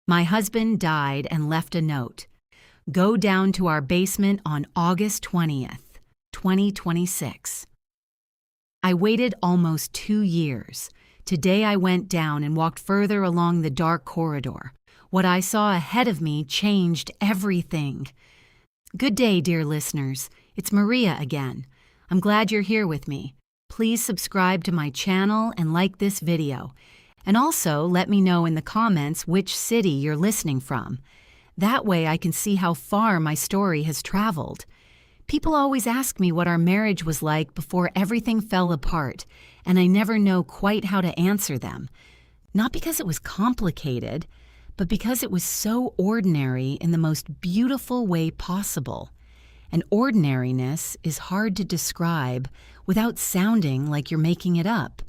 My husband died and left a note. Go down to our basement on August 20th, 2026. I waited almost 2 years. Today I went down and walked further along the dark corridor. What I saw ahead of me changed everything. Good day, dear listeners. It's Maria again. I'm glad you're here with me. Please subscribe to my channel and like this video. And also let me know in the comments which city you're listening from. That way I can see how far my story has traveled. People always ask me what our marriage was like before everything fell apart, and I never know quite how to answer them. Not because it was complicated, but because it was so ordinary in the most beautiful way possible. And ordinariness is hard to describe without sounding like you're making it up.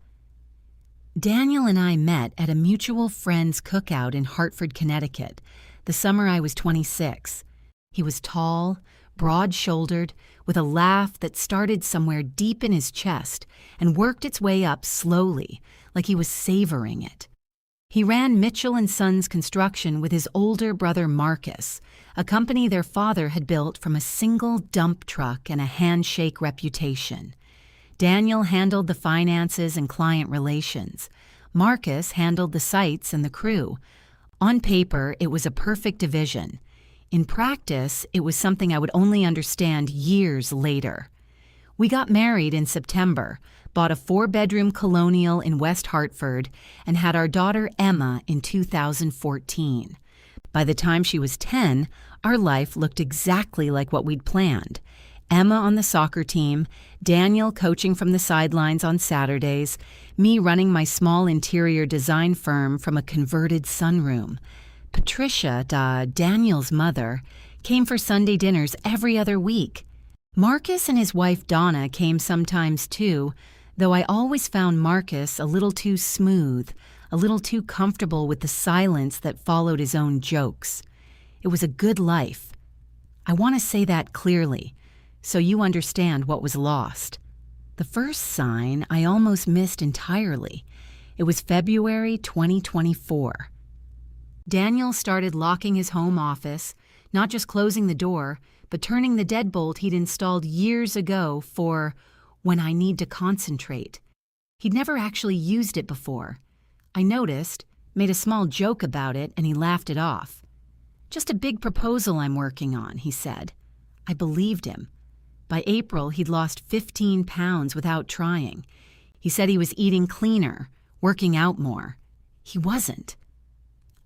Daniel and I met at a mutual friend's cookout in Hartford, Connecticut, the summer I was 26. He was tall, broad-shouldered, with a laugh that started somewhere deep in his chest and worked its way up slowly, like he was savoring it. He ran Mitchell & Sons Construction with his older brother Marcus, a company their father had built from a single dump truck and a handshake reputation. Daniel handled the finances and client relations. Marcus handled the sites and the crew. On paper, it was a perfect division. In practice, it was something I would only understand years later. We got married in September, bought a 4-bedroom colonial in West Hartford, and had our daughter Emma in 2014. By the time she was 10, our life looked exactly like what we'd planned. Emma on the soccer team, Daniel coaching from the sidelines on Saturdays, me running my small interior design firm from a converted sunroom. Patricia, Daniel's mother, came for Sunday dinners every other week. Marcus and his wife Donna came sometimes too, though I always found Marcus a little too smooth, a little too comfortable with the silence that followed his own jokes. It was a good life. I want to say that clearly, so you understand what was lost. The first sign I almost missed entirely. It was February 2024. Daniel started locking his home office, not just closing the door, but turning the deadbolt he'd installed years ago for when I need to concentrate. He'd never actually used it before. I noticed, made a small joke about it, and he laughed it off. Just a big proposal I'm working on, he said. I believed him. By April, he'd lost 15 pounds without trying. He said he was eating cleaner, working out more. He wasn't.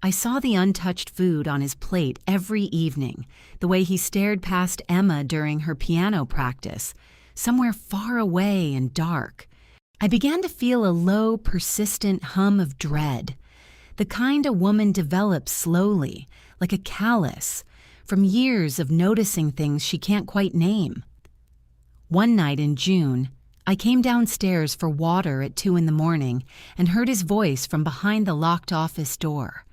I saw the untouched food on his plate every evening, the way he stared past Emma during her piano practice, somewhere far away and dark. I began to feel a low, persistent hum of dread, the kind a woman develops slowly, like a callus, from years of noticing things she can't quite name. One night in June, I came downstairs for water at 2 a.m. and heard his voice from behind the locked office door.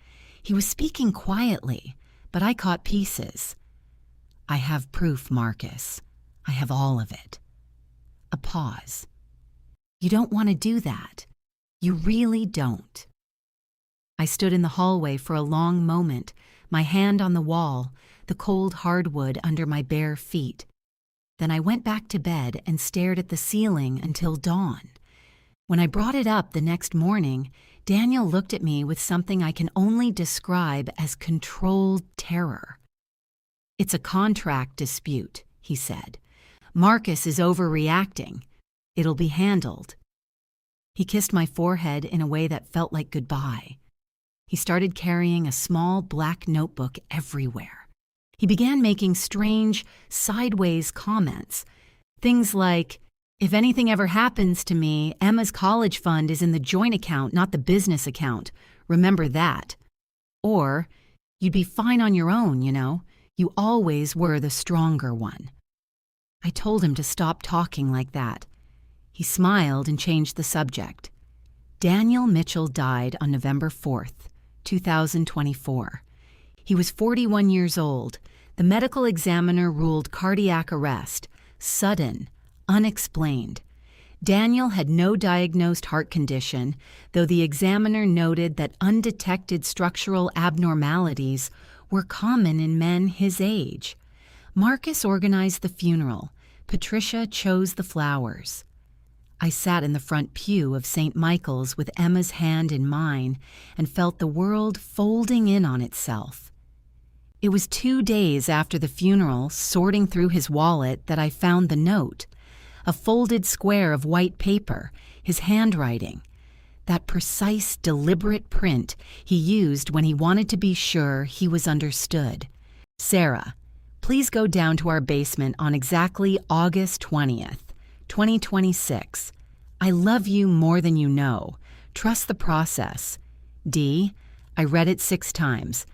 He was speaking quietly, but I caught pieces. I have proof, Marcus. I have all of it. A pause. You don't want to do that. You really don't. I stood in the hallway for a long moment, my hand on the wall, the cold hardwood under my bare feet. Then I went back to bed and stared at the ceiling until dawn. When I brought it up the next morning, Daniel looked at me with something I can only describe as controlled terror. It's a contract dispute, he said. Marcus is overreacting. It'll be handled. He kissed my forehead in a way that felt like goodbye. He started carrying a small black notebook everywhere. He began making strange, sideways comments. Things like, if anything ever happens to me, Emma's college fund is in the joint account, not the business account. Remember that. Or, you'd be fine on your own, you know. You always were the stronger one. I told him to stop talking like that. He smiled and changed the subject. Daniel Mitchell died on November 4th, 2024. He was 41 years old. The medical examiner ruled cardiac arrest, sudden, unexplained. Daniel had no diagnosed heart condition, though the examiner noted that undetected structural abnormalities were common in men his age. Marcus organized the funeral. Patricia chose the flowers. I sat in the front pew of St. Michael's with Emma's hand in mine and felt the world folding in on itself. It was 2 days after the funeral, sorting through his wallet, that I found the note. A folded square of white paper, his handwriting. That precise, deliberate print he used when he wanted to be sure he was understood. Sarah, please go down to our basement on exactly August 20th, 2026. I love you more than you know. Trust the process. D. I read it 6 times.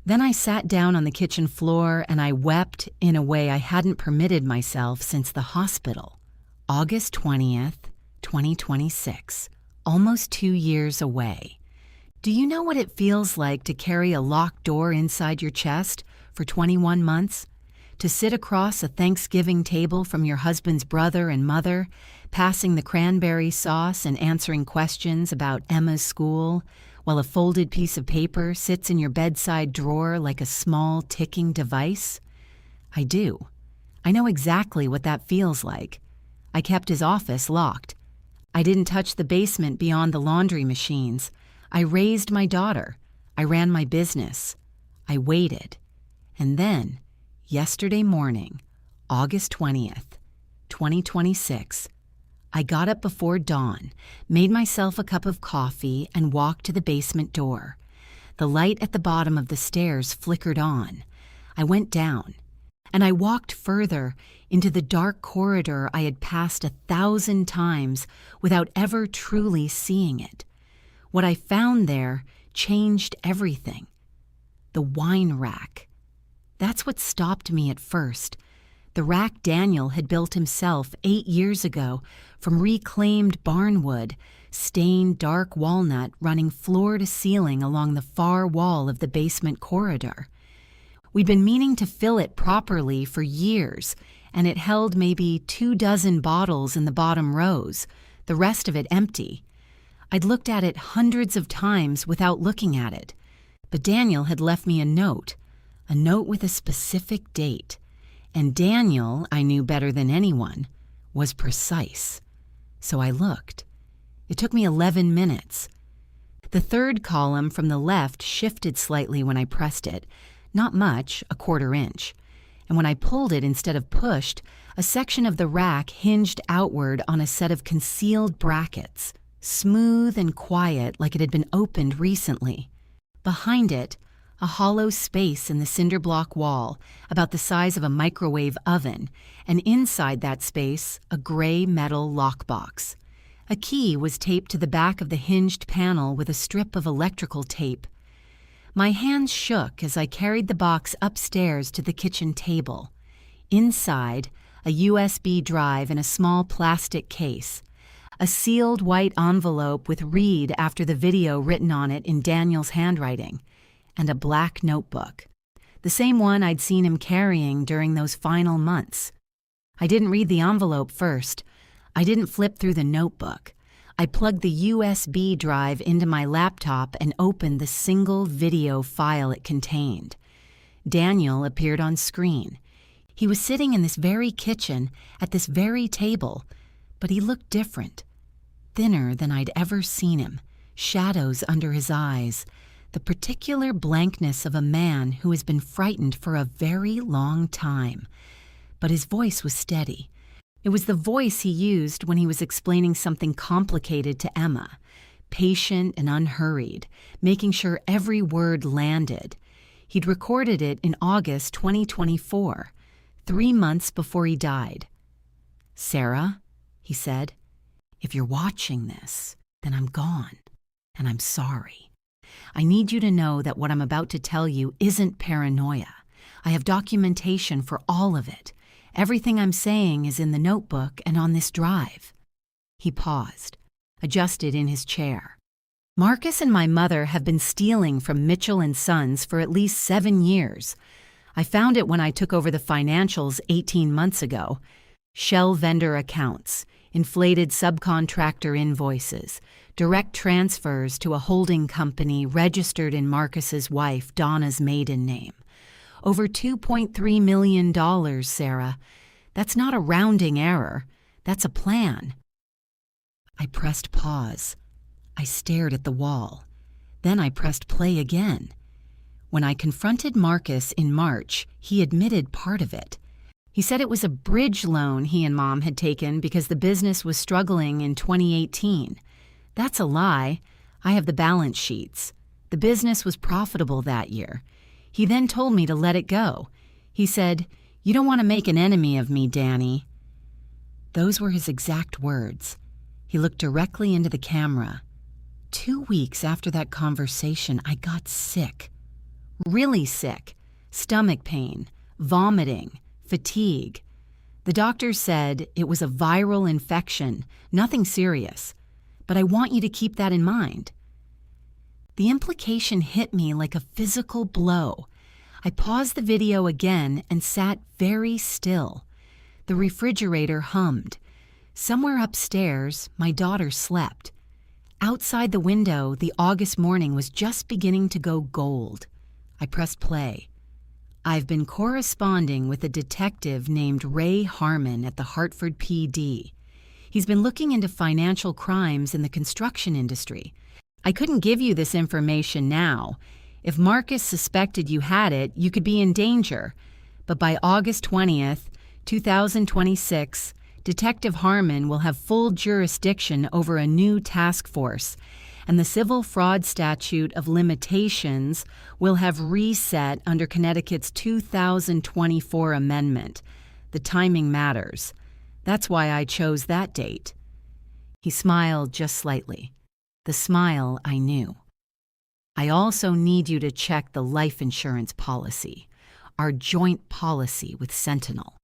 Then I sat down on the kitchen floor and I wept in a way I hadn't permitted myself since the hospital. August 20th, 2026. Almost 2 years away. Do you know what it feels like to carry a locked door inside your chest for 21 months? To sit across a Thanksgiving table from your husband's brother and mother, passing the cranberry sauce and answering questions about Emma's school, while a folded piece of paper sits in your bedside drawer like a small ticking device? I do. I know exactly what that feels like. I kept his office locked. I didn't touch the basement beyond the laundry machines. I raised my daughter. I ran my business. I waited. And then, yesterday morning, August 20th, 2026, I got up before dawn, made myself a cup of coffee, and walked to the basement door. The light at the bottom of the stairs flickered on. I went down, and I walked further into the dark corridor I had passed 1,000 times without ever truly seeing it. What I found there changed everything. The wine rack. That's what stopped me at first. The rack Daniel had built himself 8 years ago from reclaimed barnwood, stained dark walnut running floor to ceiling along the far wall of the basement corridor. We'd been meaning to fill it properly for years, and it held maybe 24 bottles in the bottom rows, the rest of it empty. I'd looked at it hundreds of times without looking at it, but Daniel had left me a note with a specific date. And Daniel, I knew better than anyone, was precise. So I looked. It took me 11 minutes. The third column from the left shifted slightly when I pressed it, not much, a 1/4 inch. And when I pulled it instead of pushed, a section of the rack hinged outward on a set of concealed brackets, smooth and quiet like it had been opened recently. Behind it, a hollow space in the cinder block wall, about the size of a microwave oven, and inside that space, a gray metal lockbox. A key was taped to the back of the hinged panel with a strip of electrical tape. My hands shook as I carried the box upstairs to the kitchen table. Inside, a USB drive in a small plastic case. A sealed white envelope with "read" after the video written on it in Daniel's handwriting. And a black notebook, the same one I'd seen him carrying during those final months. I didn't read the envelope first. I didn't flip through the notebook. I plugged the USB drive into my laptop and opened the single video file it contained. Daniel appeared on screen. He was sitting in this very kitchen, at this very table, but he looked different. Thinner than I'd ever seen him, shadows under his eyes, the particular blankness of a man who has been frightened for a very long time. But his voice was steady. It was the voice he used when he was explaining something complicated to Emma, patient and unhurried, making sure every word landed. He'd recorded it in August 2024, 3 months before he died. "Sarah," he said, "if you're watching this, then I'm gone, and I'm sorry. I need you to know that what I'm about to tell you isn't paranoia. I have documentation for all of it. Everything I'm saying is in the notebook and on this drive." He paused, adjusted in his chair. "Marcus and my mother have been stealing from Mitchell & Sons for at least 7 years. I found it when I took over the financials 18 months ago. Shell vendor accounts, inflated subcontractor invoices, direct transfers to a holding company registered in Marcus's wife Donna's maiden name. Over $2.3 million, Sarah. That's not a rounding error. That's a plan. I pressed pause. I stared at the wall. Then I pressed play again. When I confronted Marcus in March, he admitted part of it. He said it was a bridge loan he and Mom had taken because the business was struggling in 2018. That's a lie. I have the balance sheets. The business was profitable that year. He then told me to let it go. He said, "You don't want to make an enemy of me, Danny." Those were his exact words. He looked directly into the camera. 2 weeks after that conversation, I got sick. Really sick. Stomach pain, vomiting, fatigue. The doctor said it was a viral infection, nothing serious. But I want you to keep that in mind. The implication hit me like a physical blow. I paused the video again and sat very still. The refrigerator hummed. Somewhere upstairs, my daughter slept. Outside the window, the August morning was just beginning to go gold. I pressed play. I've been corresponding with a detective named Ray Harmon at the Hartford PD. He's been looking into financial crimes in the construction industry. I couldn't give you this information now. If Marcus suspected you had it, you could be in danger. But by August 20th, 2026, Detective Harmon will have full jurisdiction over a new task force, and the Civil Fraud Statute of Limitations will have reset under Connecticut's 2024 amendment. The timing matters. That's why I chose that date. He smiled just slightly. The smile I knew. I also need you to check the life insurance policy, our joint policy with Sentinel.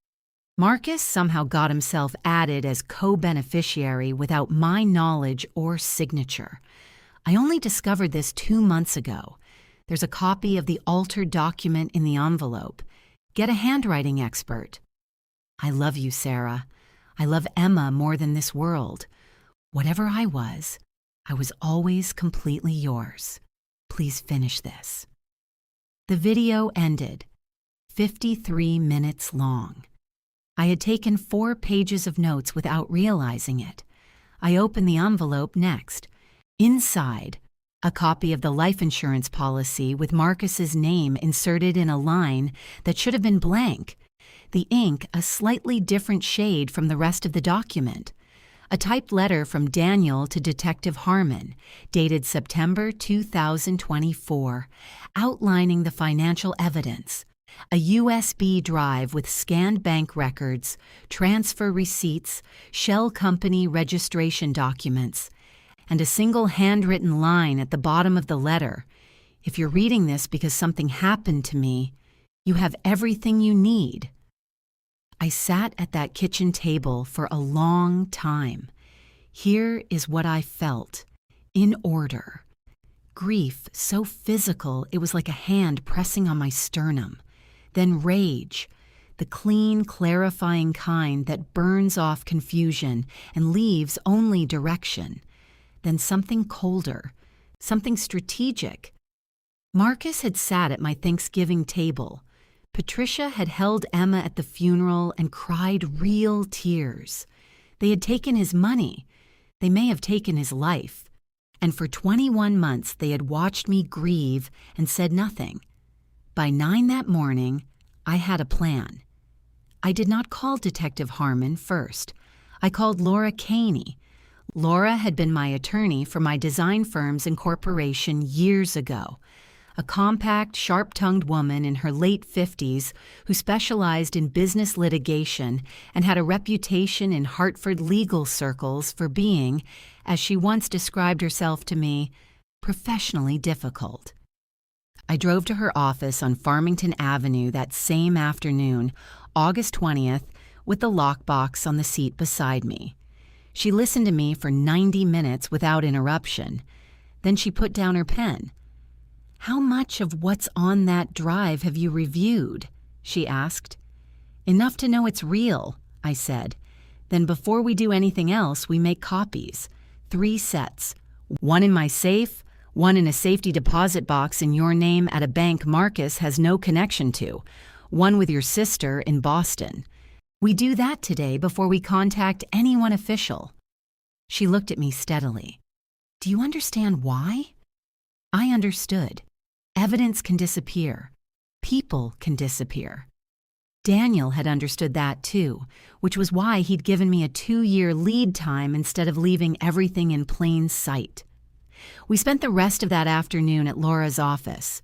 Marcus somehow got himself added as co-beneficiary without my knowledge or signature. I only discovered this 2 months ago. There's a copy of the altered document in the envelope. Get a handwriting expert. I love you, Sarah. I love Emma more than this world. Whatever I was always completely yours. Please finish this. The video ended, 53 minutes long. I had taken 4 pages of notes without realizing it. I opened the envelope next. Inside, a copy of the life insurance policy with Marcus's name inserted in a line that should have been blank. The ink a slightly different shade from the rest of the document. A typed letter from Daniel to Detective Harmon, dated September 2024, outlining the financial evidence. A USB drive with scanned bank records, transfer receipts, shell company registration documents, and a single handwritten line at the bottom of the letter. If you're reading this because something happened to me, you have everything you need. I sat at that kitchen table for a long time. Here is what I felt, in order. Grief so physical it was like a hand pressing on my sternum. Then rage, the clean, clarifying kind that burns off confusion and leaves only direction. Then something colder, something strategic. Marcus had sat at my Thanksgiving table. Patricia had held Emma at the funeral and cried real tears. They had taken his money. They may have taken his life. And for 21 months they had watched me grieve and said nothing. By 9 that morning, I had a plan. I did not call Detective Harmon first. I called Laura Caney. Laura had been my attorney for my design firm's incorporation years ago. A compact, sharp-tongued woman in her late 50s who specialized in business litigation and had a reputation in Hartford legal circles for being, as she once described herself to me, professionally difficult. I drove to her office on Farmington Avenue that same afternoon, August 20th, with the lockbox on the seat beside me. She listened to me for 90 minutes without interruption. Then she put down her pen. "How much of what's on that drive have you reviewed?" she asked. "Enough to know it's real," I said. Then before we do anything else, we make copies. 3 sets. One in my safe, one in a safety deposit box in your name at a bank Marcus has no connection to, one with your sister in Boston. We do that today before we contact anyone official." She looked at me steadily. "Do you understand why?" I understood. Evidence can disappear. People can disappear. Daniel had understood that too, which was why he'd given me a 2-year lead time instead of leaving everything in plain sight. We spent the rest of that afternoon at Laura's office.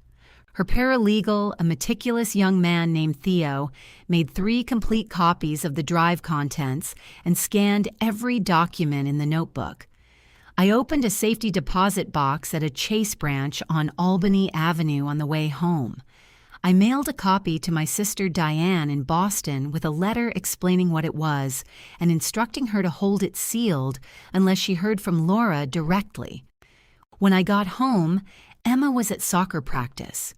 Her paralegal, a meticulous young man named Theo, made 3 complete copies of the drive contents and scanned every document in the notebook. I opened a safety deposit box at a Chase branch on Albany Avenue on the way home. I mailed a copy to my sister Diane in Boston with a letter explaining what it was and instructing her to hold it sealed unless she heard from Laura directly. When I got home, Emma was at soccer practice.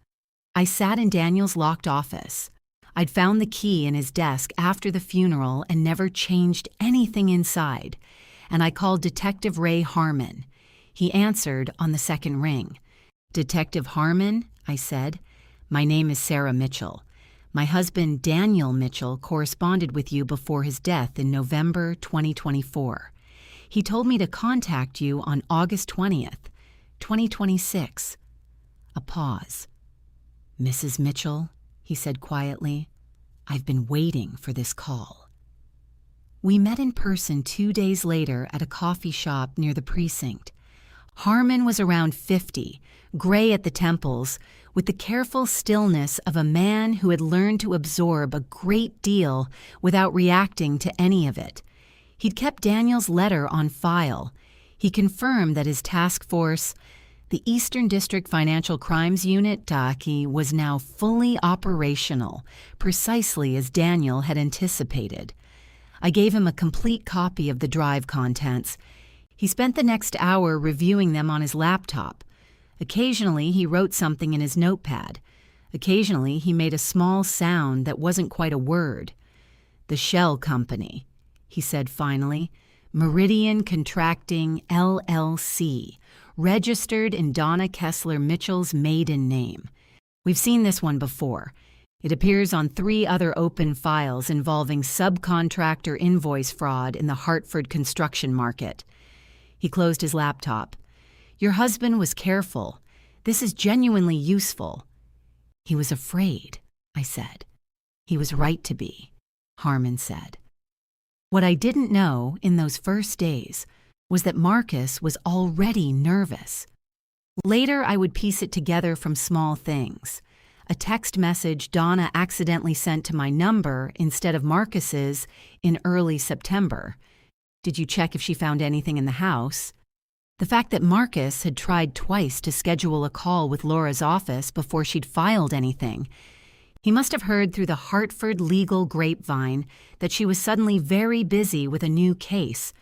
I sat in Daniel's locked office. I'd found the key in his desk after the funeral and never changed anything inside, and I called Detective Ray Harmon. He answered on the second ring. "Detective Harmon," I said. "My name is Sarah Mitchell. My husband, Daniel Mitchell, corresponded with you before his death in November 2024. He told me to contact you on August 20th, 2026. A pause. "Mrs. Mitchell," he said quietly, "I've been waiting for this call." We met in person 2 days later at a coffee shop near the precinct. Harmon was around 50, gray at the temples, with the careful stillness of a man who had learned to absorb a great deal without reacting to any of it. He'd kept Daniel's letter on file. He confirmed that his task force, the Eastern District Financial Crimes Unit, DACI, was now fully operational, precisely as Daniel had anticipated. I gave him a complete copy of the drive contents. He spent the next hour reviewing them on his laptop. Occasionally, he wrote something in his notepad. Occasionally, he made a small sound that wasn't quite a word. "The Shell Company," he said finally. "Meridian Contracting, LLC, registered in Donna Kessler Mitchell's maiden name. We've seen this one before. It appears on 3 other open files involving subcontractor invoice fraud in the Hartford construction market." He closed his laptop. "Your husband was careful. This is genuinely useful." "He was afraid," I said. "He was right to be," Harmon said. What I didn't know in those first days was that Marcus was already nervous. Later, I would piece it together from small things. A text message Donna accidentally sent to my number instead of Marcus's in early September. "Did you check if she found anything in the house?" The fact that Marcus had tried twice to schedule a call with Laura's office before she'd filed anything. He must have heard through the Hartford legal grapevine that she was suddenly very busy with a new case.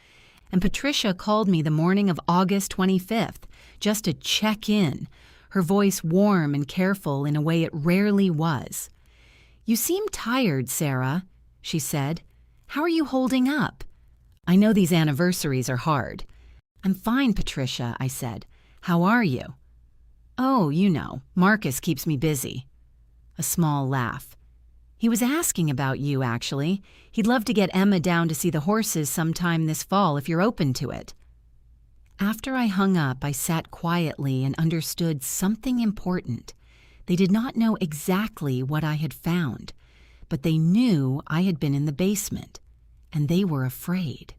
And Patricia called me the morning of August 25th, just to check in, her voice warm and careful in a way it rarely was. "You seem tired, Sarah," she said. "How are you holding up? I know these anniversaries are hard." "I'm fine, Patricia," I said. "How are you?" "Oh, you know, Marcus keeps me busy." A small laugh. "He was asking about you, actually. He'd love to get Emma down to see the horses sometime this fall if you're open to it." After I hung up, I sat quietly and understood something important. They did not know exactly what I had found, but they knew I had been in the basement, and they were afraid.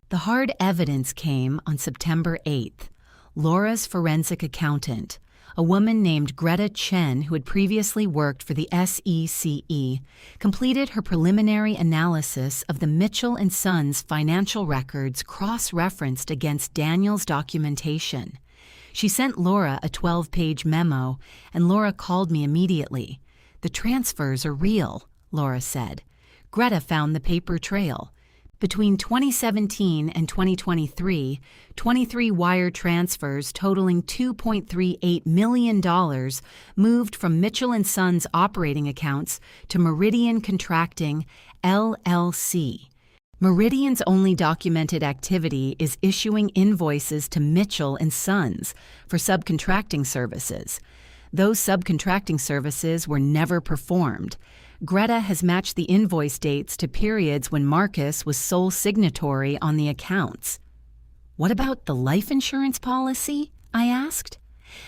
The hard evidence came on September 8th. Laura's forensic accountant, a woman named Greta Chen, who had previously worked for the SECE, completed her preliminary analysis of the Mitchell & Sons financial records cross-referenced against Daniel's documentation. She sent Laura a 12-page memo, and Laura called me immediately. "The transfers are real," Laura said. Greta found the paper trail. Between 2017 and 2023, 23 wire transfers totaling $2.38 million moved from Mitchell & Sons operating accounts to Meridian Contracting, LLC. Meridian's only documented activity is issuing invoices to Mitchell & Sons for subcontracting services. Those subcontracting services were never performed. Greta has matched the invoice dates to periods when Marcus was sole signatory on the accounts. What about the life insurance policy? I asked.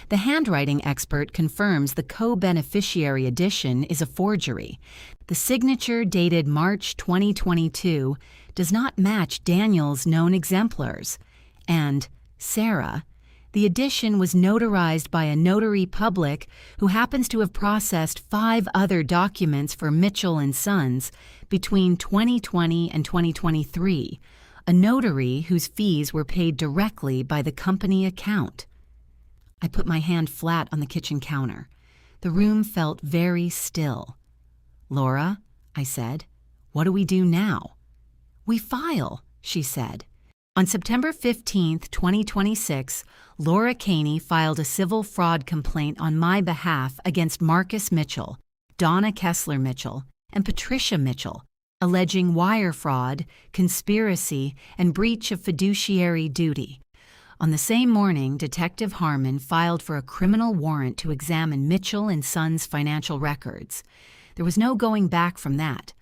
The handwriting expert confirms the co-beneficiary addition is a forgery. The signature dated March 2022 does not match Daniel's known exemplars. And Sarah, the addition was notarized by a notary public who happens to have processed 5 other documents for Mitchell & Sons between 2020 and 2023, a notary whose fees were paid directly by the company account. I put my hand flat on the kitchen counter. The room felt very still. "Laura," I said, "what do we do now?" "We file," she said. On September 15, 2026, Laura Caney filed a civil fraud complaint on my behalf against Marcus Mitchell, Donna Kessler Mitchell, and Patricia Mitchell, alleging wire fraud, conspiracy, and breach of fiduciary duty. On the same morning, Detective Harmon filed for a criminal warrant to examine Mitchell & Sons' financial records. There was no going back from that.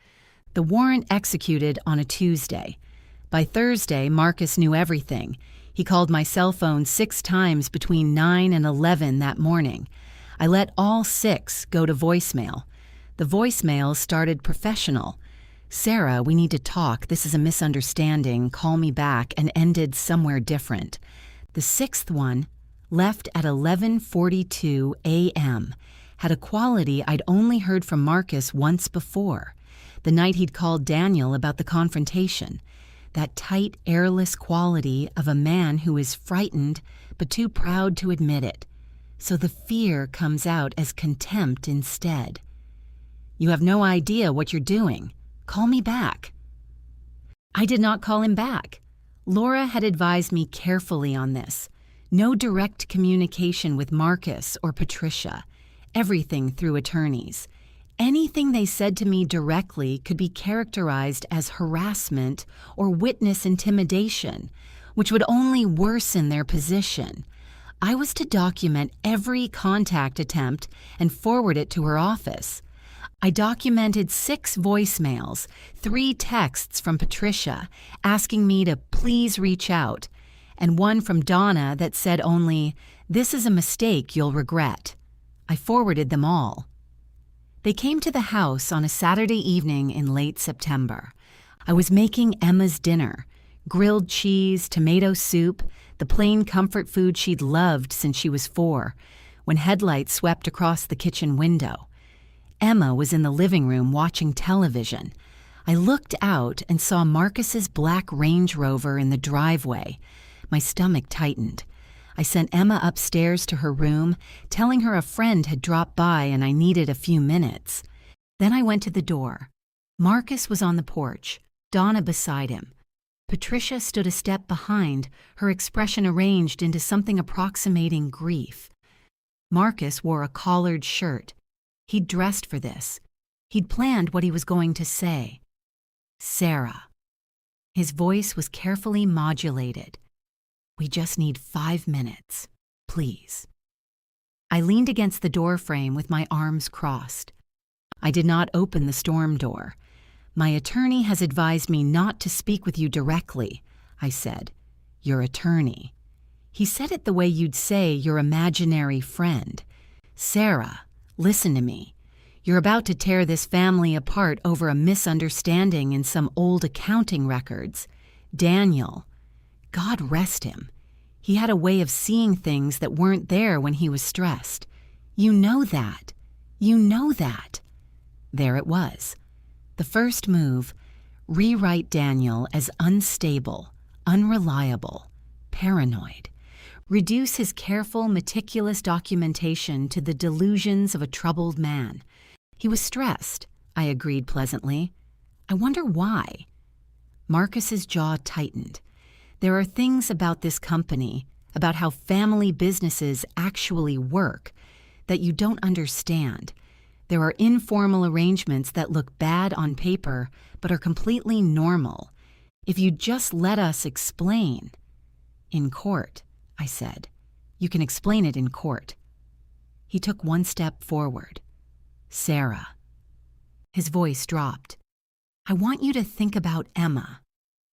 The warrant executed on a Tuesday. By Thursday, Marcus knew everything. He called my cell phone 6 times between 9 and 11 that morning. I let all 6 go to voicemail. The voicemail started professional. "Sarah, we need to talk. This is a misunderstanding. Call me back," and ended somewhere different. The 6th one, left at 11:42 a.m., had a quality I'd only heard from Marcus once before, the night he'd called Daniel about the confrontation. That tight, airless quality of a man who is frightened but too proud to admit it. So the fear comes out as contempt instead. "You have no idea what you're doing. Call me back." I did not call him back. Laura had advised me carefully on this. No direct communication with Marcus or Patricia. Everything through attorneys. Anything they said to me directly could be characterized as harassment or witness intimidation, which would only worsen their position. I was to document every contact attempt and forward it to her office. I documented 6 voicemails, 3 texts from Patricia asking me to please reach out, and one from Donna that said only, "This is a mistake you'll regret." I forwarded them all. They came to the house on a Saturday evening in late September. I was making Emma's dinner, grilled cheese, tomato soup, the plain comfort food she'd loved since she was 4, when headlights swept across the kitchen window. Emma was in the living room watching television. I looked out and saw Marcus's black Range Rover in the driveway. My stomach tightened. I sent Emma upstairs to her room, telling her a friend had dropped by and I needed a few minutes. Then I went to the door. Marcus was on the porch, Donna beside him. Patricia stood a step behind, her expression arranged into something approximating grief. Marcus wore a collared shirt. He'd dressed for this. He'd planned what he was going to say. "Sarah." His voice was carefully modulated. "We just need 5 minutes, please." I leaned against the door frame with my arms crossed. I did not open the storm door. "My attorney has advised me not to speak with you directly," I said. "Your attorney." He said it the way you'd say your imaginary friend. "Sarah, listen to me. You're about to tear this family apart over a misunderstanding in some old accounting records. Daniel, God rest him, he had a way of seeing things that weren't there when he was stressed. You know that. You know that." There it was. The first move, rewrite Daniel as unstable, unreliable, paranoid. Reduce his careful, meticulous documentation to the delusions of a troubled man. He was stressed, I agreed pleasantly. I wonder why. Marcus's jaw tightened. There are things about this company, about how family businesses actually work, that you don't understand. There are informal arrangements that look bad on paper, but are completely normal. If you'd just let us explain. In court, I said. You can explain it in court. He took one step forward. Sarah. His voice dropped. I want you to think about Emma,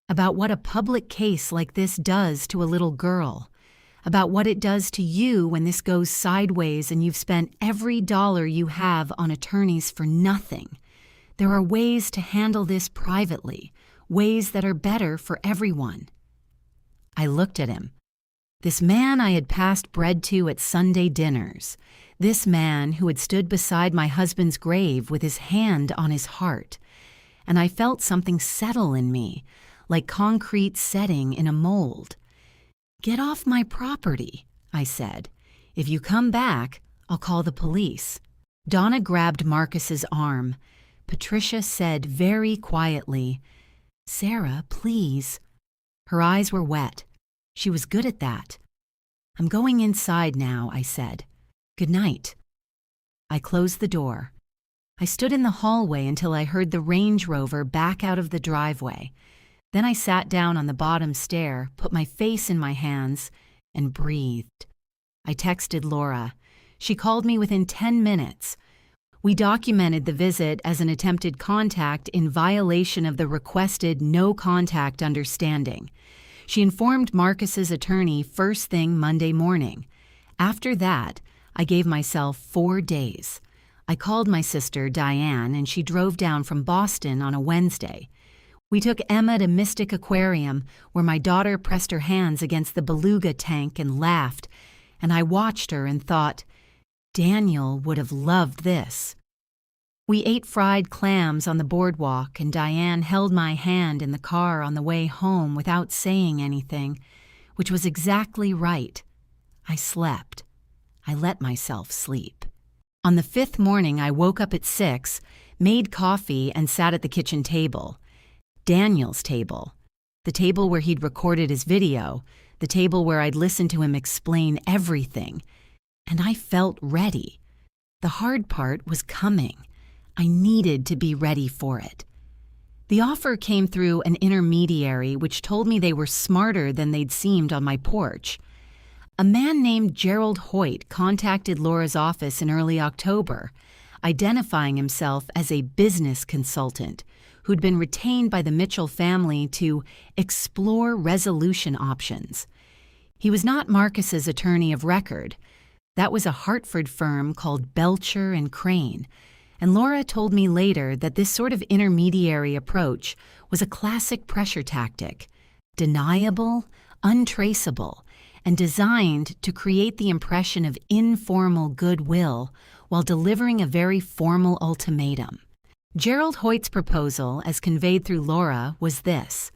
about what a public case like this does to a little girl, about what it does to you when this goes sideways and you've spent every dollar you have on attorneys for nothing. There are ways to handle this privately, ways that are better for everyone. I looked at him. This man I had passed bread to at Sunday dinners, this man who had stood beside my husband's grave with his hand on his heart, and I felt something settle in me, like concrete setting in a mold. Get off my property, I said. If you come back, I'll call the police. Donna grabbed Marcus's arm. Patricia said very quietly, Sarah, please. Her eyes were wet. She was good at that. I'm going inside now, I said. Good night. I closed the door. I stood in the hallway until I heard the Range Rover back out of the driveway. Then I sat down on the bottom stair, put my face in my hands, and breathed. I texted Laura. She called me within 10 minutes. We documented the visit as an attempted contact in violation of the requested no-contact understanding. She informed Marcus's attorney first thing Monday morning. After that, I gave myself 4 days. I called my sister, Diane, and she drove down from Boston on a Wednesday. We took Emma to Mystic Aquarium, where my daughter pressed her hands against the beluga tank and laughed, and I watched her and thought, Daniel would have loved this. We ate fried clams on the boardwalk, and Diane held my hand in the car on the way home without saying anything, which was exactly right. I slept. I let myself sleep. On the 5th morning, I woke up at 6, made coffee, and sat at the kitchen table. Daniel's table. The table where he'd recorded his video, the table where I'd listened to him explain everything. And I felt ready. The hard part was coming. I needed to be ready for it. The offer came through an intermediary which told me they were smarter than they'd seemed on my porch. A man named Gerald Hoyt contacted Laura's office in early October, identifying himself as a business consultant who'd been retained by the Mitchell family to explore resolution options. He was not Marcus's attorney of record. That was a Hartford firm called Belcher and Crane, and Laura told me later that this sort of intermediary approach was a classic pressure tactic, deniable, untraceable, and designed to create the impression of informal goodwill while delivering a very formal ultimatum. Gerald Hoyt's proposal, as conveyed through Laura, was this.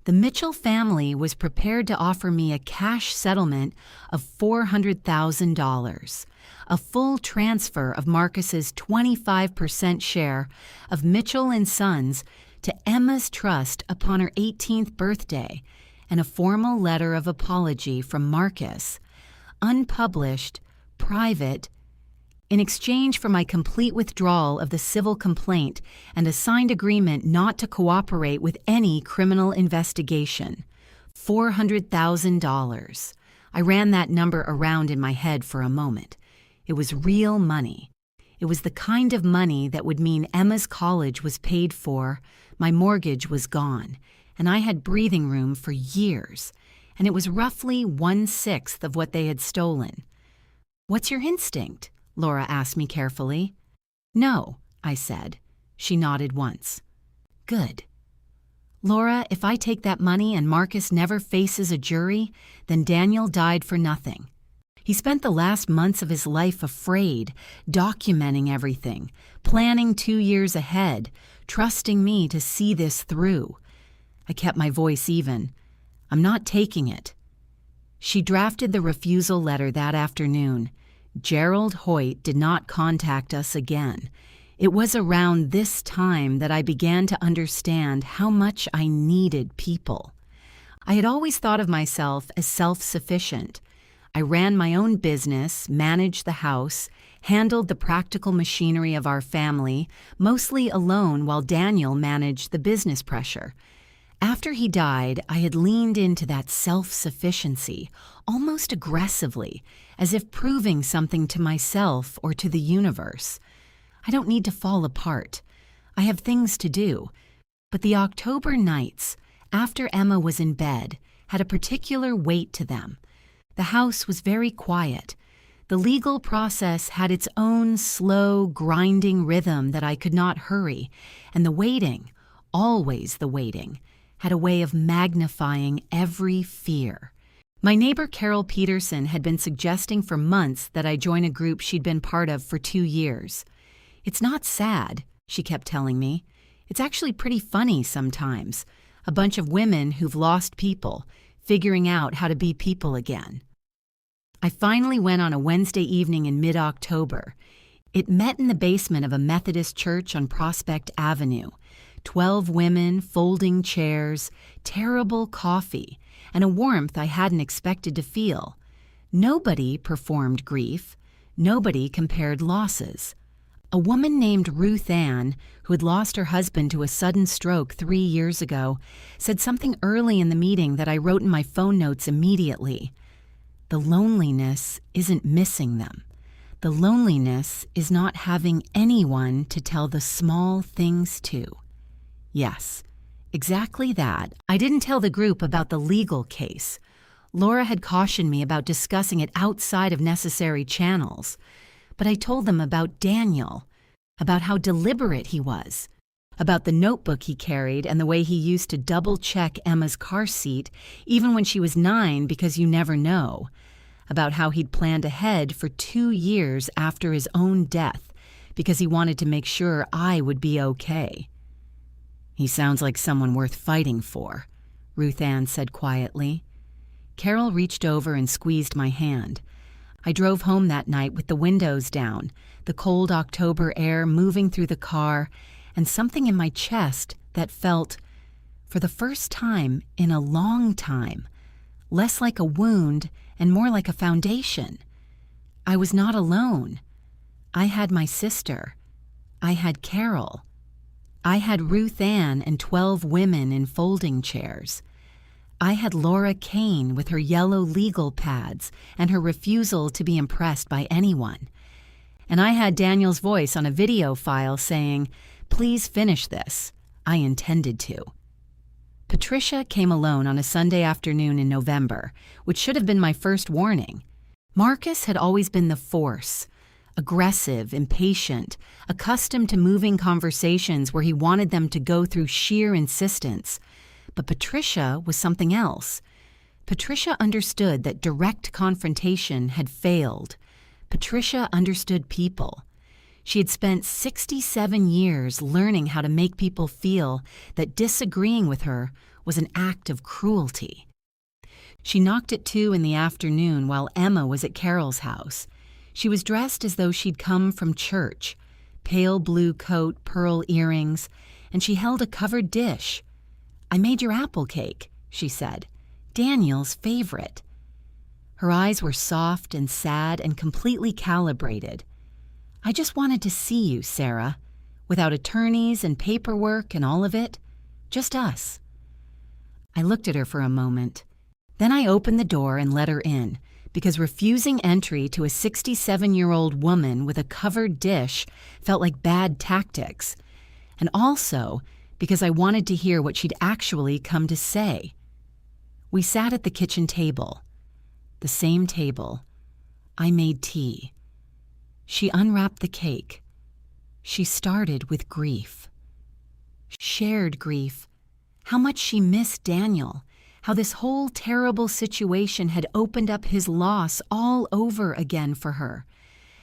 The Mitchell family was prepared to offer me a cash settlement of $400,000, a full transfer of Marcus's 25% share of Mitchell & Sons to Emma's trust upon her 18th birthday, and a formal letter of apology from Marcus, unpublished, private, in exchange for my complete withdrawal of the civil complaint and a signed agreement not to cooperate with any criminal investigation. $400,000. I ran that number around in my head for a moment. It was real money. It was the kind of money that would mean Emma's college was paid for, my mortgage was gone, and I had breathing room for years, and it was roughly 1/6 of what they had stolen. What's your instinct? Laura asked me carefully. No, I said. She nodded once. Good. Laura, if I take that money and Marcus never faces a jury, then Daniel died for nothing. He spent the last months of his life afraid, documenting everything, planning 2 years ahead, trusting me to see this through. I kept my voice even. I'm not taking it. She drafted the refusal letter that afternoon. Gerald Hoyt did not contact us again. It was around this time that I began to understand how much I needed people. I had always thought of myself as self-sufficient. I ran my own business, managed the house, handled the practical machinery of our family, mostly alone while Daniel managed the business pressure. After he died, I had leaned into that self-sufficiency, almost aggressively, as if proving something to myself or to the universe. I don't need to fall apart. I have things to do. But the October nights, after Emma was in bed, had a particular weight to them. The house was very quiet. The legal process had its own slow, grinding rhythm that I could not hurry, and the waiting, always the waiting, had a way of magnifying every fear. My neighbor Carol Peterson had been suggesting for months that I join a group she'd been part of for 2 years. It's not sad, she kept telling me. It's actually pretty funny sometimes. A bunch of women who've lost people, figuring out how to be people again. I finally went on a Wednesday evening in mid-October. It met in the basement of a Methodist church on Prospect Avenue. 12 women, folding chairs, terrible coffee, and a warmth I hadn't expected to feel. Nobody performed grief. Nobody compared losses. A woman named Ruth Ann, who had lost her husband to a sudden stroke 3 years ago, said something early in the meeting that I wrote in my phone notes immediately. The loneliness isn't missing them. The loneliness is not having anyone to tell the small things to. Yes, exactly that. I didn't tell the group about the legal case. Laura had cautioned me about discussing it outside of necessary channels. But I told them about Daniel, about how deliberate he was, about the notebook he carried and the way he used to double-check Emma's car seat even when she was 9 because you never know, about how he'd planned ahead for 2 years after his own death because he wanted to make sure I would be okay. He sounds like someone worth fighting for, Ruth Ann said quietly. Carol reached over and squeezed my hand. I drove home that night with the windows down, the cold October air moving through the car, and something in my chest that felt, for the first time in a long time, less like a wound and more like a foundation. I was not alone. I had my sister. I had Carol. I had Ruth Ann and 12 women in folding chairs. I had Laura Kane with her yellow legal pads and her refusal to be impressed by anyone. And I had Daniel's voice on a video file saying, "Please finish this." I intended to. Patricia came alone on a Sunday afternoon in November, which should have been my first warning. Marcus had always been the force, aggressive, impatient, accustomed to moving conversations where he wanted them to go through sheer insistence. But Patricia was something else. Patricia understood that direct confrontation had failed. Patricia understood people. She had spent 67 years learning how to make people feel that disagreeing with her was an act of cruelty. She knocked at 2 in the afternoon while Emma was at Carol's house. She was dressed as though she'd come from church, pale blue coat, pearl earrings, and she held a covered dish. "I made your apple cake," she said, "Daniel's favorite." Her eyes were soft and sad and completely calibrated. "I just wanted to see you, Sarah, without attorneys and paperwork and all of it, just us." I looked at her for a moment. Then I opened the door and let her in, because refusing entry to a 67-year-old woman with a covered dish felt like bad tactics, and also because I wanted to hear what she'd actually come to say. We sat at the kitchen table. The same table. I made tea. She unwrapped the cake. She started with grief. Shared grief. How much she missed Daniel. How this whole terrible situation had opened up his loss all over again for her.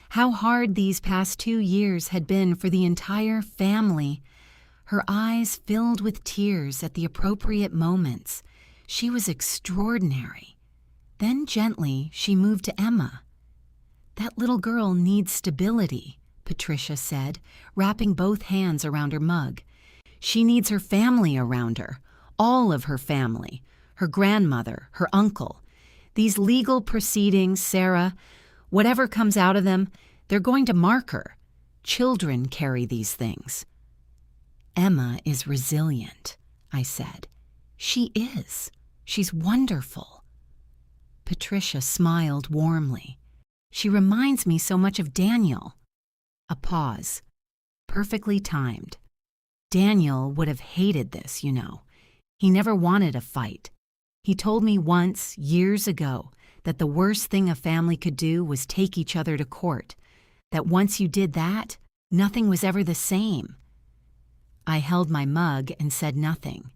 How hard these past 2 years had been for the entire family. Her eyes filled with tears at the appropriate moments. She was extraordinary. Then gently she moved to Emma. "That little girl needs stability," Patricia said, wrapping both hands around her mug. "She needs her family around her, all of her family, her grandmother, her uncle. These legal proceedings, Sarah, whatever comes out of them, they're going to mark her. Children carry these things." "Emma is resilient," I said. She is. She's wonderful." Patricia smiled warmly. "She reminds me so much of Daniel." A pause. Perfectly timed. Daniel would have hated this, you know. He never wanted a fight. He told me once, years ago, that the worst thing a family could do was take each other to court, that once you did that, nothing was ever the same. I held my mug and said nothing.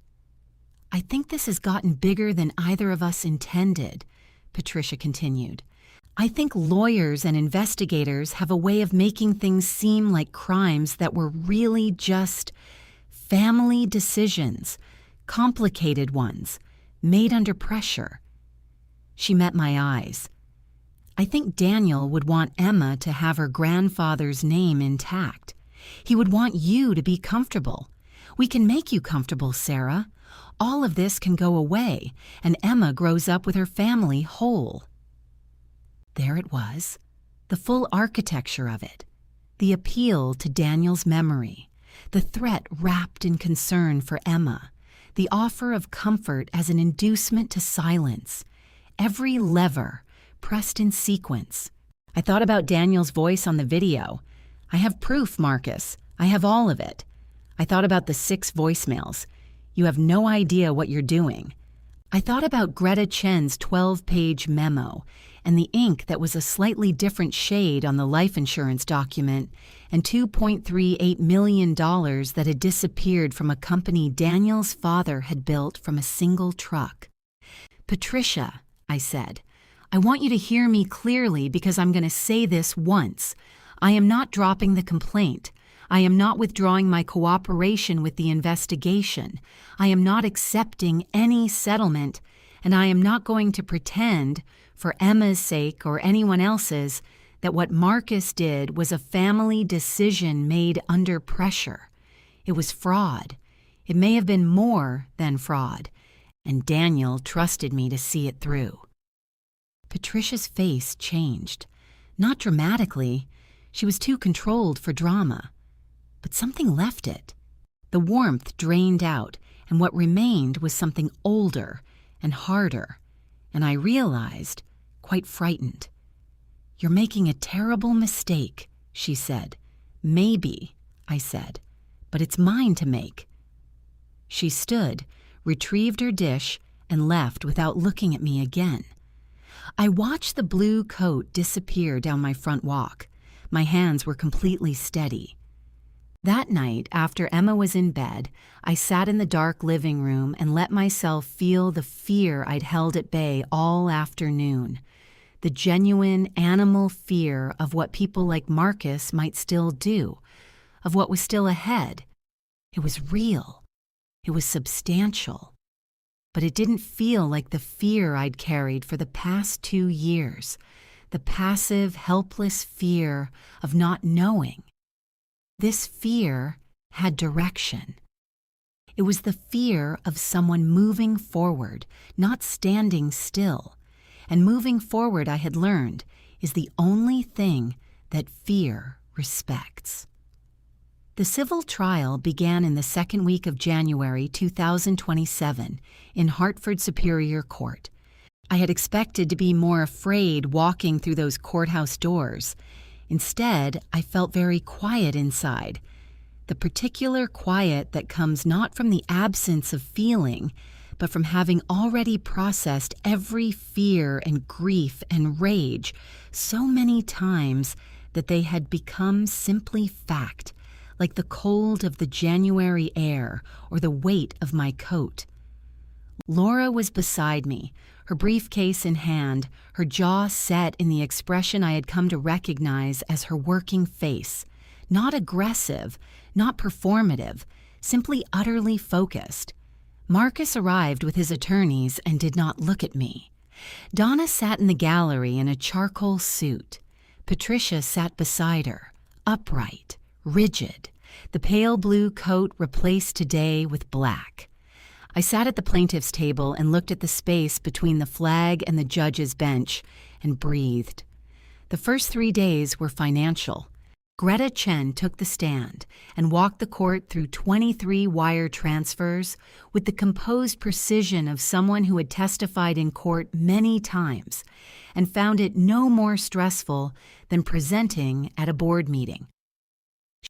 "I think this has gotten bigger than either of us intended," Patricia continued. "I think lawyers and investigators have a way of making things seem like crimes that were really just family decisions, complicated ones, made under pressure." She met my eyes. "I think Daniel would want Emma to have her grandfather's name intact. He would want you to be comfortable. We can make you comfortable, Sarah. All of this can go away, and Emma grows up with her family whole." There it was, the full architecture of it, the appeal to Daniel's memory, the threat wrapped in concern for Emma, the offer of comfort as an inducement to silence, every lever pressed in sequence. I thought about Daniel's voice on the video. I have proof, Marcus. I have all of it. I thought about the 6 voicemails. "You have no idea what you're doing." I thought about Greta Chen's 12-page memo and the ink that was a slightly different shade on the life insurance document and $2.38 million that had disappeared from a company Daniel's father had built from a single truck. "Patricia," I said, "I want you to hear me clearly because I'm going to say this once. I am not dropping the complaint. I am not withdrawing my cooperation with the investigation. I am not accepting any settlement, and I am not going to pretend, for Emma's sake or anyone else's, that what Marcus did was a family decision made under pressure. It was fraud. It may have been more than fraud, and Daniel trusted me to see it through." Patricia's face changed. Not dramatically. She was too controlled for drama. But something left it. The warmth drained out, and what remained was something older and harder, and I realized, quite frightened. "You're making a terrible mistake," she said. "Maybe," I said, "but it's mine to make." She stood, retrieved her dish, and left without looking at me again. I watched the blue coat disappear down my front walk. My hands were completely steady. That night, after Emma was in bed, I sat in the dark living room and let myself feel the fear I'd held at bay all afternoon, the genuine animal fear of what people like Marcus might still do, of what was still ahead. It was real. It was substantial. But it didn't feel like the fear I'd carried for the past 2 years, the passive, helpless fear of not knowing. This fear had direction. It was the fear of someone moving forward, not standing still. And moving forward, I had learned, is the only thing that fear respects. The civil trial began in the second week of January 2027 in Hartford Superior Court. I had expected to be more afraid walking through those courthouse doors. Instead, I felt very quiet inside, the particular quiet that comes not from the absence of feeling, but from having already processed every fear and grief and rage so many times that they had become simply fact, like the cold of the January air or the weight of my coat. Laura was beside me, her briefcase in hand, her jaw set in the expression I had come to recognize as her working face, not aggressive, not performative, simply utterly focused. Marcus arrived with his attorneys and did not look at me. Donna sat in the gallery in a charcoal suit. Patricia sat beside her, upright, rigid, the pale blue coat replaced today with black. I sat at the plaintiff's table and looked at the space between the flag and the judge's bench and breathed. The first 3 days were financial. Greta Chen took the stand and walked the court through 23 wire transfers with the composed precision of someone who had testified in court many times and found it no more stressful than presenting at a board meeting.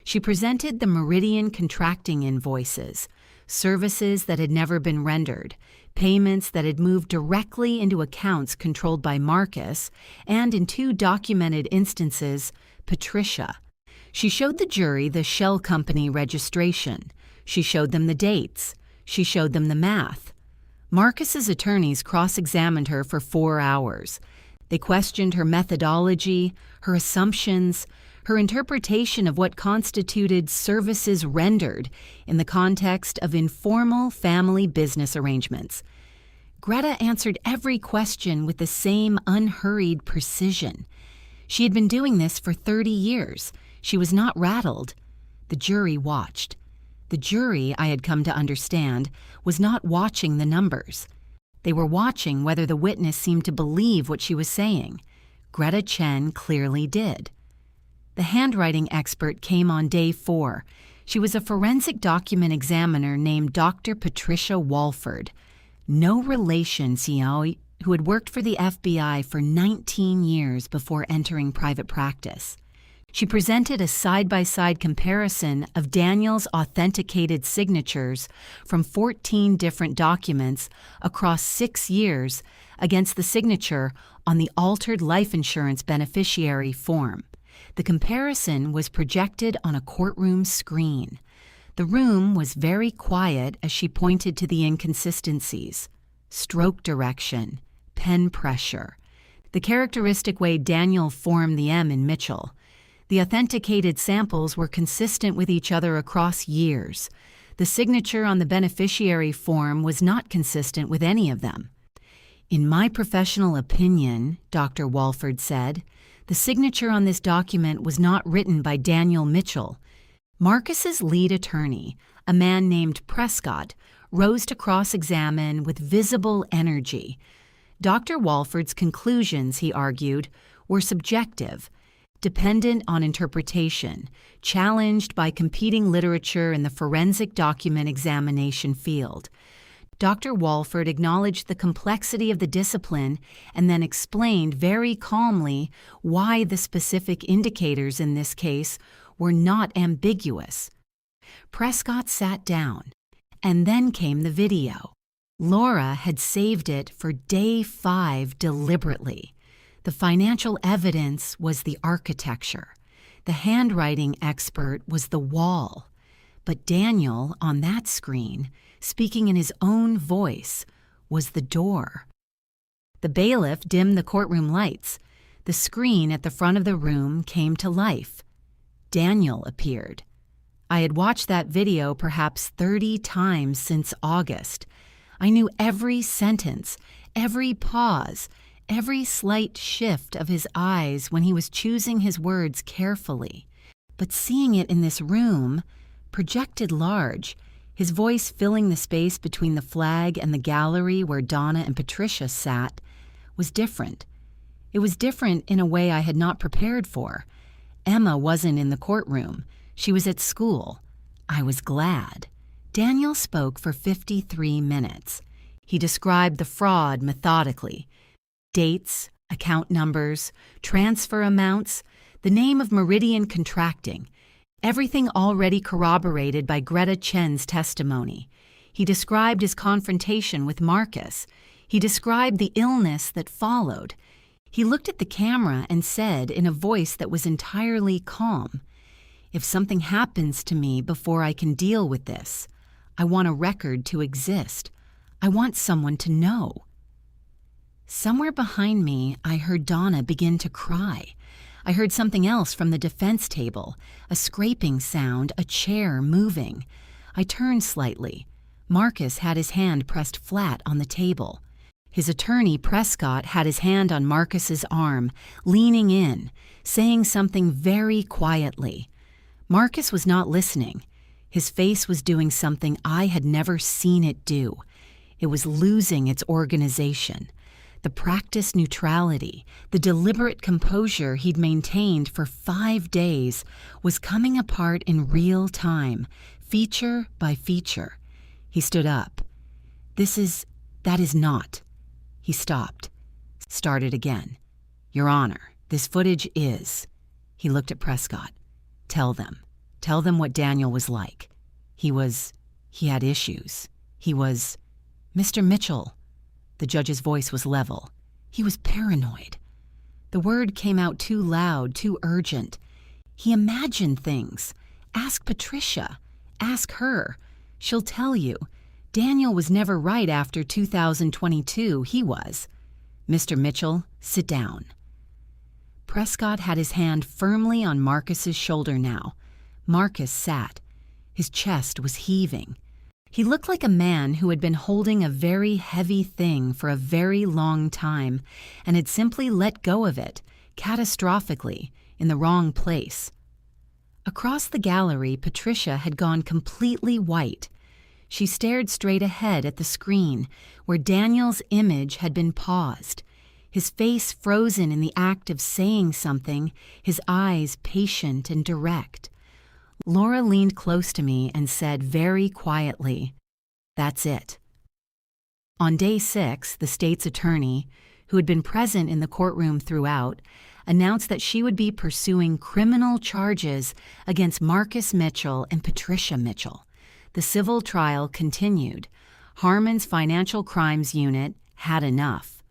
She presented the Meridian contracting invoices, services that had never been rendered, payments that had moved directly into accounts controlled by Marcus, and in 2 documented instances, Patricia. She showed the jury the shell company registration. She showed them the dates. She showed them the math. Marcus's attorneys cross-examined her for 4 hours. They questioned her methodology, her assumptions, her interpretation of what constituted services rendered in the context of informal family business arrangements. Greta answered every question with the same unhurried precision. She had been doing this for 30 years. She was not rattled. The jury watched. The jury, I had come to understand, was not watching the numbers. They were watching whether the witness seemed to believe what she was saying. Greta Chen clearly did. The handwriting expert came on day 4. She was a forensic document examiner named Dr. Patricia Walford. No relation, who had worked for the FBI for 19 years before entering private practice. She presented a side-by-side comparison of Daniel's authenticated signatures from 14 different documents across 6 years against the signature on the altered life insurance beneficiary form. The comparison was projected on a courtroom screen. The room was very quiet as she pointed to the inconsistencies. Stroke direction, pen pressure, the characteristic way Daniel formed the M in Mitchell. The authenticated samples were consistent with each other across years. The signature on the beneficiary form was not consistent with any of them. In my professional opinion, Dr. Walford said, the signature on this document was not written by Daniel Mitchell. Marcus's lead attorney, a man named Prescott, rose to cross-examine with visible energy. Dr. Walford's conclusions, he argued, were subjective, dependent on interpretation, challenged by competing literature in the forensic document examination field. Dr. Walford acknowledged the complexity of the discipline and then explained very calmly why the specific indicators in this case were not ambiguous. Prescott sat down, and then came the video. Laura had saved it for day 5 deliberately. The financial evidence was the architecture. The handwriting expert was the wall. But Daniel, on that screen, speaking in his own voice, was the door. The bailiff dimmed the courtroom lights. The screen at the front of the room came to life. Daniel appeared. I had watched that video perhaps 30 times since August. I knew every sentence, every pause, every slight shift of his eyes when he was choosing his words carefully. But seeing it in this room, projected large, his voice filling the space between the flag and the gallery where Donna and Patricia sat, was different. It was different in a way I had not prepared for. Emma wasn't in the courtroom. She was at school. I was glad. Daniel spoke for 53 minutes. He described the fraud methodically. Dates, account numbers, transfer amounts, the name of Meridian Contracting, everything already corroborated by Greta Chen's testimony. He described his confrontation with Marcus. He described the illness that followed. He looked at the camera and said in a voice that was entirely calm, "If something happens to me before I can deal with this, I want a record to exist. I want someone to know." Somewhere behind me, I heard Donna begin to cry. I heard something else from the defense table, a scraping sound, a chair moving. I turned slightly. Marcus had his hand pressed flat on the table. His attorney, Prescott, had his hand on Marcus's arm, leaning in, saying something very quietly. Marcus was not listening. His face was doing something I had never seen it do. It was losing its organization. The practiced neutrality, the deliberate composure he'd maintained for 5 days was coming apart in real time, feature by feature. He stood up. That is not. He stopped. Started again. Your Honor, this footage is. He looked at Prescott. Tell them. Tell them what Daniel was like. He had issues. Mr. Mitchell. The judge's voice was level. He was paranoid. The word came out too loud, too urgent. He imagined things. Ask Patricia. Ask her. She'll tell you. Daniel was never right after 2022. He was. Mr. Mitchell, sit down. Prescott had his hand firmly on Marcus's shoulder now. Marcus sat. His chest was heaving. He looked like a man who had been holding a very heavy thing for a very long time and had simply let go of it, catastrophically, in the wrong place. Across the gallery, Patricia had gone completely white. She stared straight ahead at the screen, where Daniel's image had been paused, his face frozen in the act of saying something, his eyes patient and direct. Laura leaned close to me and said very quietly, "That's it." On day 6, the state's attorney, who had been present in the courtroom throughout, announced that she would be pursuing criminal charges against Marcus Mitchell and Patricia Mitchell. The civil trial continued. Harmon's Financial Crimes Unit had enough.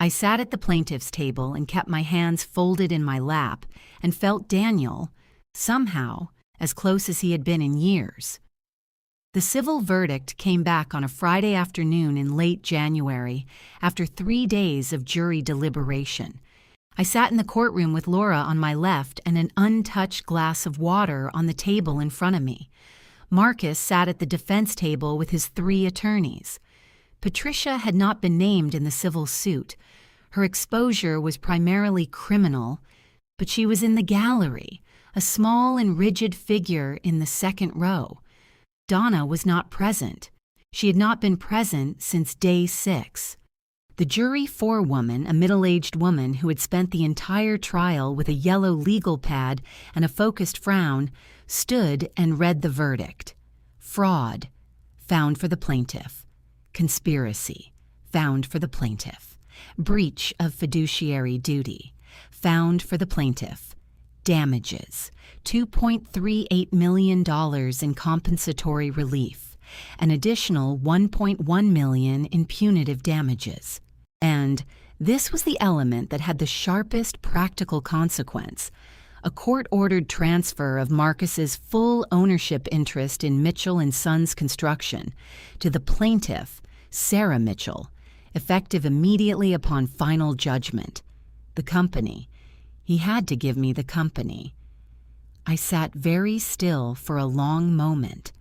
I sat at the plaintiff's table and kept my hands folded in my lap and felt Daniel, somehow, as close as he had been in years. The civil verdict came back on a Friday afternoon in late January, after 3 days of jury deliberation. I sat in the courtroom with Laura on my left and an untouched glass of water on the table in front of me. Marcus sat at the defense table with his 3 attorneys. Patricia had not been named in the civil suit. Her exposure was primarily criminal, but she was in the gallery, a small and rigid figure in the second row. Donna was not present. She had not been present since day 6. The jury forewoman, a middle-aged woman who had spent the entire trial with a yellow legal pad and a focused frown, stood and read the verdict. Fraud, found for the plaintiff. Conspiracy, found for the plaintiff. Breach of fiduciary duty, found for the plaintiff. Damages, $2.38 million in compensatory relief, an additional $1.1 million in punitive damages. And this was the element that had the sharpest practical consequence: a court-ordered transfer of Marcus's full ownership interest in Mitchell & Sons Construction to the plaintiff, Sarah Mitchell, effective immediately upon final judgment. The company. He had to give me the company. I sat very still for a long moment.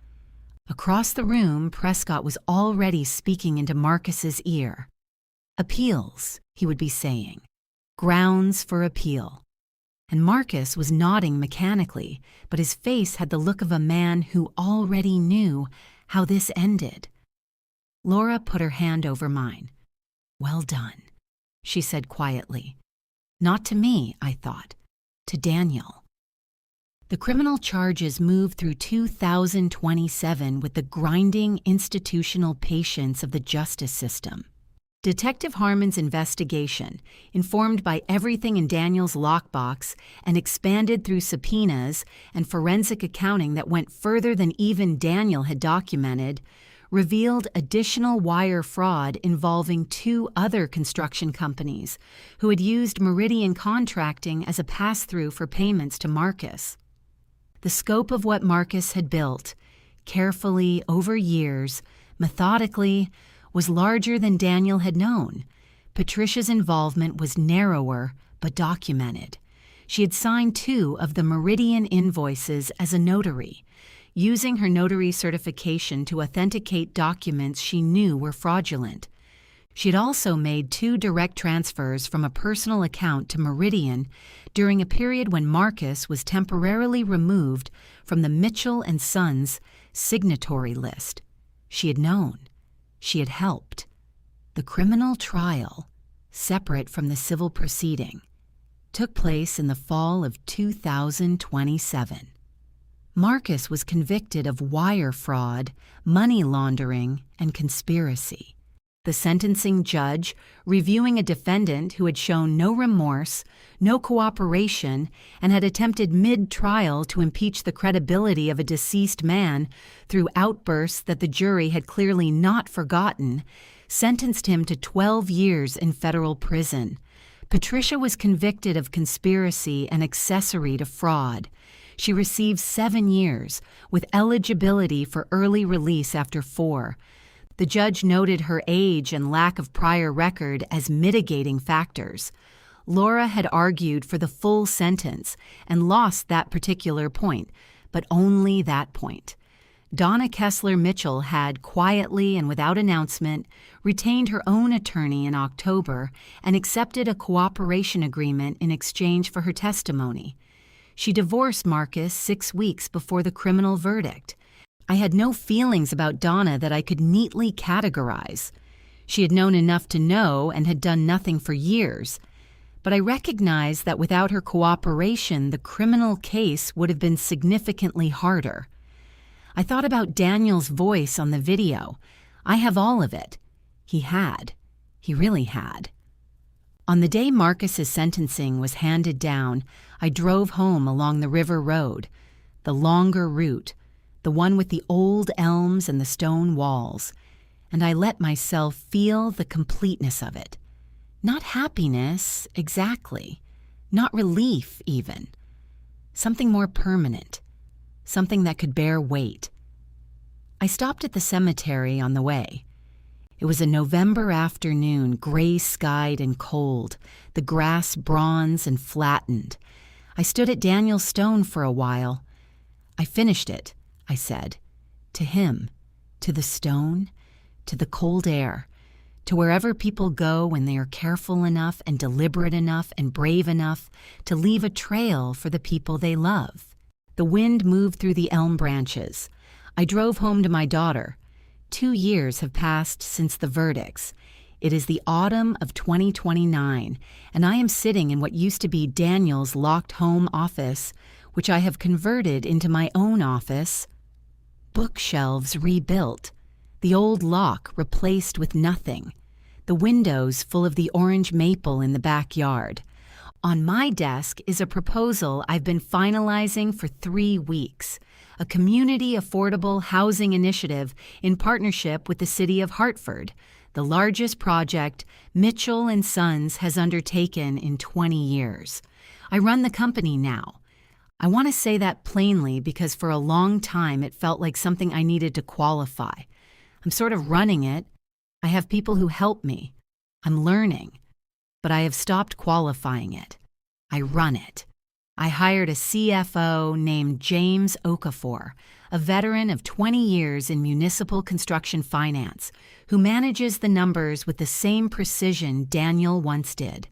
Across the room, Prescott was already speaking into Marcus's ear. Appeals, he would be saying. Grounds for appeal. And Marcus was nodding mechanically, but his face had the look of a man who already knew how this ended. Laura put her hand over mine. "Well done," she said quietly. Not to me, I thought. To Daniel. The criminal charges moved through 2027 with the grinding institutional patience of the justice system. Detective Harmon's investigation, informed by everything in Daniel's lockbox and expanded through subpoenas and forensic accounting that went further than even Daniel had documented, revealed additional wire fraud involving 2 other construction companies who had used Meridian Contracting as a pass-through for payments to Marcus. The scope of what Marcus had built, carefully over years, methodically, was larger than Daniel had known. Patricia's involvement was narrower but documented. She had signed 2 of the Meridian invoices as a notary, using her notary certification to authenticate documents she knew were fraudulent. She had also made 2 direct transfers from a personal account to Meridian during a period when Marcus was temporarily removed from the Mitchell & Sons signatory list. She had known. She had helped. The criminal trial separate from the civil proceeding, took place in the fall of 2027. Marcus was convicted of wire fraud, money laundering, and conspiracy. The sentencing judge, reviewing a defendant who had shown no remorse, no cooperation, and had attempted mid-trial to impeach the credibility of a deceased man through outbursts that the jury had clearly not forgotten, sentenced him to 12 years in federal prison. Patricia was convicted of conspiracy and accessory to fraud. She received 7 years, with eligibility for early release after 4. The judge noted her age and lack of prior record as mitigating factors. Laura had argued for the full sentence and lost that particular point, but only that point. Donna Kessler Mitchell had, quietly and without announcement, retained her own attorney in October and accepted a cooperation agreement in exchange for her testimony. She divorced Marcus 6 weeks before the criminal verdict. I had no feelings about Donna that I could neatly categorize. She had known enough to know and had done nothing for years. But I recognized that without her cooperation, the criminal case would have been significantly harder. I thought about Daniel's voice on the video. I have all of it. He had. He really had. On the day Marcus's sentencing was handed down, I drove home along the river road, the longer route, the one with the old elms and the stone walls, and I let myself feel the completeness of it. Not happiness, exactly. Not relief, even. Something more permanent. Something that could bear weight. I stopped at the cemetery on the way. It was a November afternoon, gray-skied and cold, the grass bronze and flattened. I stood at Daniel's stone for a while. I finished it, I said. To him, to the stone, to the cold air, to wherever people go when they are careful enough and deliberate enough and brave enough to leave a trail for the people they love. The wind moved through the elm branches. I drove home to my daughter. 2 years have passed since the verdicts. It is the autumn of 2029, and I am sitting in what used to be Daniel's locked home office, which I have converted into my own office. Bookshelves rebuilt, the old lock replaced with nothing, the windows full of the orange maple in the backyard. On my desk is a proposal I've been finalizing for 3 weeks, a community affordable housing initiative in partnership with the City of Hartford, the largest project Mitchell & Sons has undertaken in 20 years. I run the company now. I want to say that plainly because for a long time it felt like something I needed to qualify. I'm sort of running it. I have people who help me. I'm learning. But I have stopped qualifying it. I run it. I hired a CFO named James Okafor, a veteran of 20 years in municipal construction finance, who manages the numbers with the same precision Daniel once did.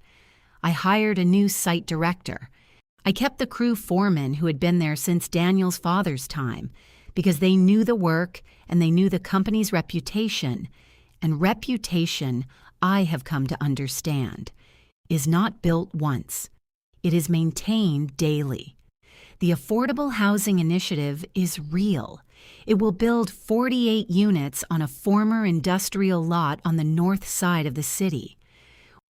I hired a new site director. I kept the crew foreman who had been there since Daniel's father's time, because they knew the work and they knew the company's reputation. And reputation, I have come to understand, is not built once. It is maintained daily. The Affordable Housing Initiative is real. It will build 48 units on a former industrial lot on the north side of the city.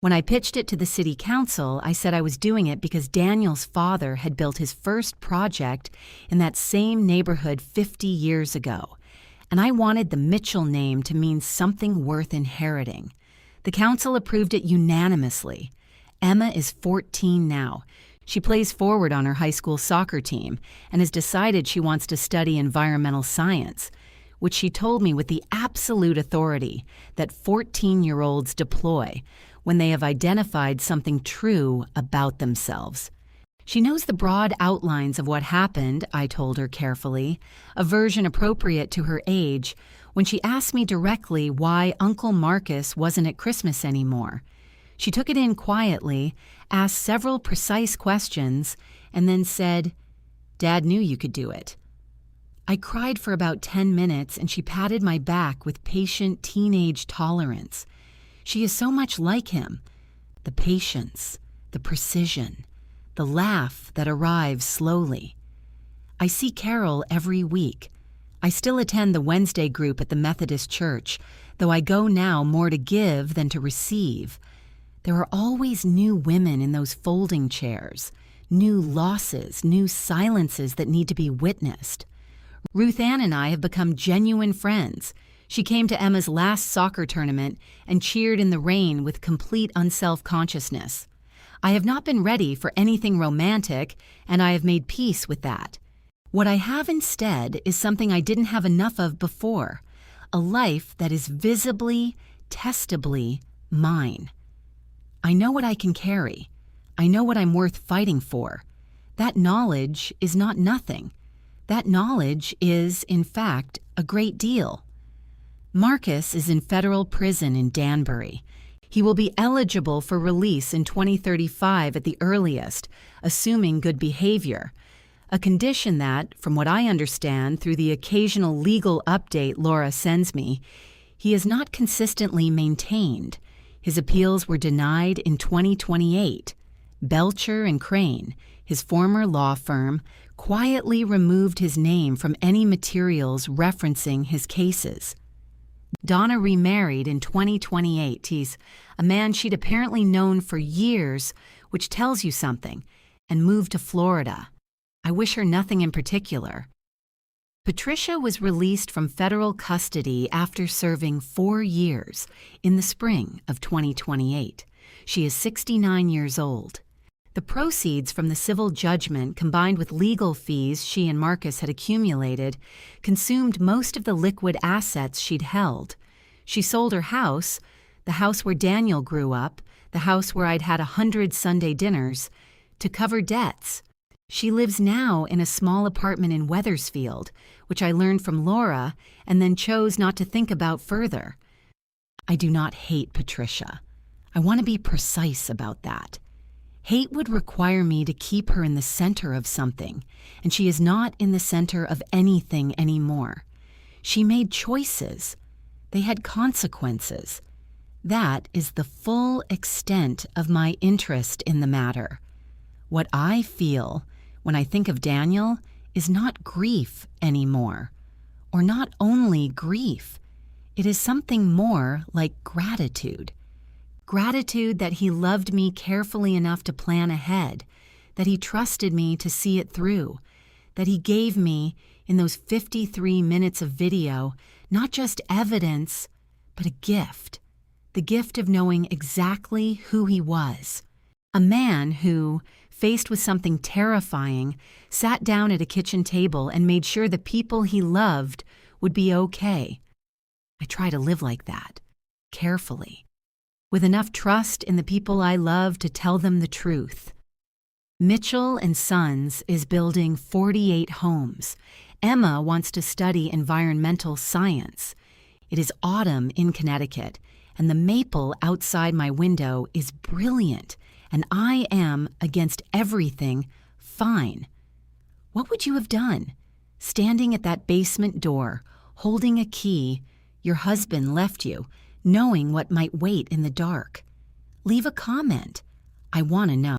When I pitched it to the city council, I said I was doing it because Daniel's father had built his first project in that same neighborhood 50 years ago, and I wanted the Mitchell name to mean something worth inheriting. The council approved it unanimously. Emma is 14 now. She plays forward on her high school soccer team and has decided she wants to study environmental science, which she told me with the absolute authority that 14-year-olds deploy when they have identified something true about themselves. She knows the broad outlines of what happened, I told her carefully, a version appropriate to her age, when she asked me directly why Uncle Marcus wasn't at Christmas anymore. She took it in quietly, asked several precise questions, and then said, "Dad knew you could do it." I cried for about 10 minutes, and she patted my back with patient teenage tolerance. She is so much like him, the patience, the precision, the laugh that arrives slowly. I see Carol every week. I still attend the Wednesday group at the Methodist Church, though I go now more to give than to receive. There are always new women in those folding chairs, new losses, new silences that need to be witnessed. Ruth Ann and I have become genuine friends. She came to Emma's last soccer tournament and cheered in the rain with complete unself-consciousness. I have not been ready for anything romantic, and I have made peace with that. What I have instead is something I didn't have enough of before, a life that is visibly, testably mine. I know what I can carry. I know what I'm worth fighting for. That knowledge is not nothing. That knowledge is, in fact, a great deal. Marcus is in federal prison in Danbury. He will be eligible for release in 2035 at the earliest, assuming good behavior, a condition that, from what I understand through the occasional legal update Laura sends me, he has not consistently maintained. His appeals were denied in 2028. Belcher and Crane, his former law firm, quietly removed his name from any materials referencing his cases. Donna remarried in 2028. He's a man she'd apparently known for years, which tells you something, and moved to Florida. I wish her nothing in particular. Patricia was released from federal custody after serving 4 years in the spring of 2028. She is 69 years old. The proceeds from the civil judgment, combined with legal fees she and Marcus had accumulated, consumed most of the liquid assets she'd held. She sold her house, the house where Daniel grew up, the house where I'd had 100 Sunday dinners, to cover debts. She lives now in a small apartment in Wethersfield, which I learned from Laura and then chose not to think about further. I do not hate Patricia. I want to be precise about that. Hate would require me to keep her in the center of something, and she is not in the center of anything anymore. She made choices. They had consequences. That is the full extent of my interest in the matter. What I feel when I think of Daniel is not grief anymore, or not only grief. It is something more like gratitude. Gratitude that he loved me carefully enough to plan ahead, that he trusted me to see it through, that he gave me, in those 53 minutes of video, not just evidence, but a gift, the gift of knowing exactly who he was. A man who, faced with something terrifying, sat down at a kitchen table and made sure the people he loved would be okay. I try to live like that, carefully, with enough trust in the people I love to tell them the truth. Mitchell & Sons is building 48 homes. Emma wants to study environmental science. It is autumn in Connecticut, and the maple outside my window is brilliant, and I am, against everything, fine. What would you have done? Standing at that basement door, holding a key, your husband left you, knowing what might wait in the dark. Leave a comment. I want to know.